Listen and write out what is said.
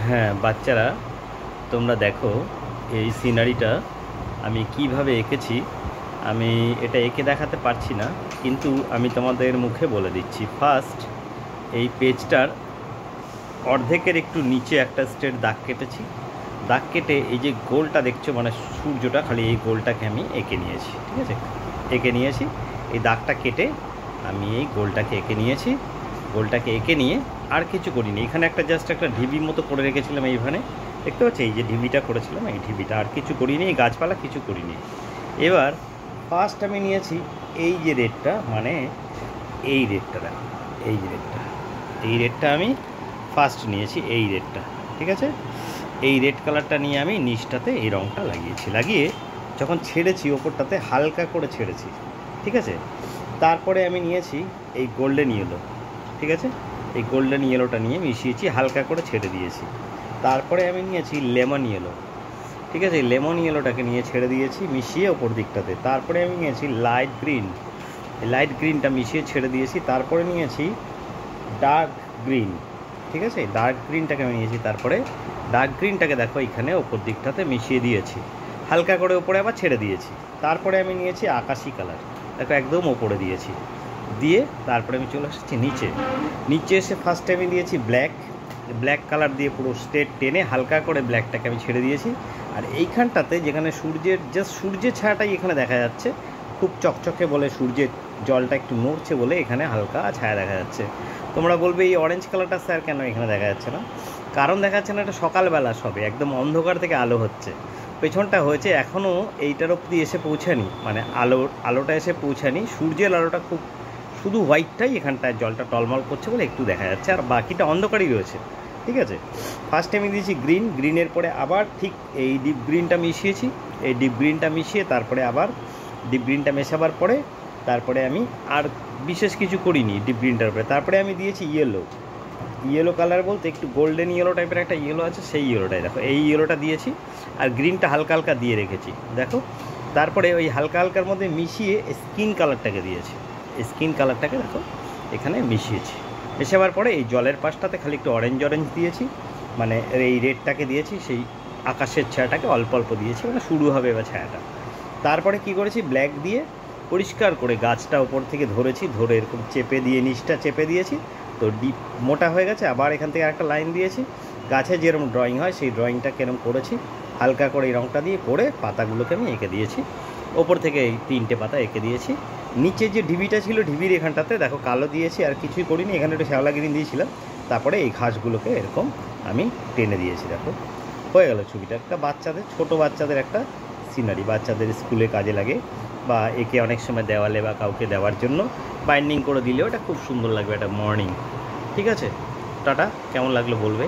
হ্যাঁ বাচ্চারা, তোমরা দেখো এই সিনারিটা আমি কিভাবে এঁকেছি। আমি এটা এঁকে দেখাতে পারছি না, কিন্তু আমি তোমাদের মুখে বলে দিচ্ছি। ফার্স্ট এই পেজটার অর্ধেকের একটু নিচে একটা স্ট্রেট দাগ কেটেছি। দাগ কেটে এই যে গোলটা দেখছো, মানে সূর্যটা, খালি এই গোলটাকে আমি এঁকে নিয়েছি। ঠিক আছে, এঁকে নিয়েছি। এই দাগটা কেটে আমি এই গোলটাকে এঁকে নিয়েছি। গোলটাকে এঁকে নিয়ে আর কিছু করিনি। এখানে একটা জাস্ট একটা ঢিবি মতো করে রেখেছিলাম এইখানে, দেখতে পাচ্ছি এই যে ঢিবিটা করেছিলাম, এই ঢিবিটা, আর কিছু করিনি। এই গাছপালা কিছু করিনি। এবার ফার্স্ট আমি নিয়েছি এই যে রেডটা, মানে এই রেডটা দেখো, এই যে রেডটা, এই রেডটা আমি ফার্স্ট নিয়েছি, এই রেডটা। ঠিক আছে, এই রেড কালারটা নিয়ে আমি নিচটাতে এই রঙটা লাগিয়েছি। লাগিয়ে যখন ছেড়েছি ওপরটাতে হালকা করে ছেড়েছি। ঠিক আছে, তারপরে আমি নিয়েছি এই গোল্ডেন ইয়েলো। ঠিক আছে, এই গোল্ডেন ইয়েলোটা নিয়ে মিশিয়েছি, হালকা করে ছেড়ে দিয়েছি। তারপরে আমি নিয়েছি লেমন ইয়েলো। ঠিক আছে, লেমন ইয়েলোটাকে নিয়ে ছেড়ে দিয়েছি মিশিয়ে ওপর দিকটাতে। তারপরে আমি নিয়েছি লাইট গ্রিন, লাইট গ্রিনটা মিশিয়ে ছেড়ে দিয়েছি। তারপরে নিয়েছি ডার্ক গ্রিন। ঠিক আছে, ডার্ক গ্রিনটাকে আমি নিয়েছি। তারপরে ডার্ক গ্রিনটাকে দেখো এখানে ওপর দিকটাতে মিশিয়ে দিয়েছি, হালকা করে ওপরে আবার ছেড়ে দিয়েছি। তারপরে আমি নিয়েছি আকাশি কালার, দেখো একদম ওপরে দিয়েছি। দিয়ে তারপরে আমি চলে এসেছি নিচে। নিচে এসে ফার্স্টে আমি দিয়েছি ব্ল্যাক, ব্ল্যাক কালার দিয়ে পুরো স্ট্রেট টেনে হালকা করে ব্ল্যাকটাকে আমি ছেড়ে দিয়েছি। আর এইখানটাতে যেখানে সূর্যের জাস্ট সূর্যের ছায়াটাই এখানে দেখা যাচ্ছে, খুব চকচকে বলে সূর্যের জলটা একটু নড়ছে বলে এখানে হালকা ছায়া দেখা যাচ্ছে। তোমরা বলবে এই অরেঞ্জ কালারটা স্যার কেন এখানে দেখা যাচ্ছে না? কারণ দেখা যাচ্ছে না, এটা সকালবেলা, সবে একদম অন্ধকার থেকে আলো হচ্ছে। পেছনটা হয়েছে এখনও এইটার অবধি এসে পৌঁছানি, মানে আলোটা এসে পৌঁছানি। সূর্যের আলোটা খুব, শুধু হোয়াইটটাই এখানটায় জলটা টলমল করছে বলে একটু দেখা যাচ্ছে, আর বাকিটা অন্ধকারই রয়েছে। ঠিক আছে, ফার্স্টে আমি দিয়েছি গ্রিন, গ্রিনের পরে আবার ঠিক এই ডিপ গ্রিনটা মিশিয়েছি। এই ডিপ গ্রিনটা মিশিয়ে তারপরে আবার ডিপ গ্রিনটা মেশাবার পরে তারপরে আমি আর বিশেষ কিছু করিনি ডিপ গ্রিনটার উপরে। তারপরে আমি দিয়েছি ইয়েলো, ইয়েলো কালার বলতে একটু গোল্ডেন ইয়েলো টাইপের একটা ইয়েলো আছে, সেই ইয়েলোটাই দেখো, এই ইয়েলোটা দিয়েছি। আর গ্রিনটা হালকা হালকা দিয়ে রেখেছি দেখো। তারপরে ওই হালকা হালকার মধ্যে মিশিয়ে স্কিন কালারটাকে দিয়েছি, স্কিন কালারটাকে দেখো এখানে মিশিয়েছি। মেশাবার পরে এই জলের পাশটাতে খালি একটু অরেঞ্জ অরেঞ্জ দিয়েছি, মানে এই রেডটাকে দিয়েছি, সেই আকাশের ছায়াটাকে অল্প অল্প দিয়েছি, মানে শুরু হবে এবার ছায়াটা। তারপরে কি করেছি, ব্ল্যাক দিয়ে পরিষ্কার করে গাছটা ওপর থেকে ধরেছি, ধরে এরকম চেপে দিয়ে নিচটা চেপে দিয়েছি। তো ডিপ মোটা হয়ে গেছে। আবার এখান থেকে একটা লাইন দিয়েছি, গাছে যেরকম ড্রয়িং হয় সেই ড্রয়িংটা কেরম করেছি, হালকা করে এই রঙটা দিয়ে করে পাতাগুলোকে আমি এঁকে দিয়েছি। ওপর থেকে এই 3টে পাতা এঁকে দিয়েছি। নিচে যে ঢিবিটা ছিল, ঢিবির এখানটাতে দেখো কালো দিয়েছি, আর কিছুই করিনি। এখানে একটু শ্যাওলা গ্রিন দিয়েছিলাম। তারপরে এই ঘাসগুলোকে এরকম আমি টেনে দিয়েছি। দেখো হয়ে গেল ছবিটা। একটা বাচ্চাদের, ছোটো বাচ্চাদের একটা সিনারি, বাচ্চাদের স্কুলে কাজে লাগে, বা একে অনেক সময় দেওয়ালে বা কাউকে দেওয়ার জন্য বাইন্ডিং করে দিলেও এটা খুব সুন্দর লাগবে, এটা মর্নিং। ঠিক আছে, টাটা, কেমন লাগলো বলবে।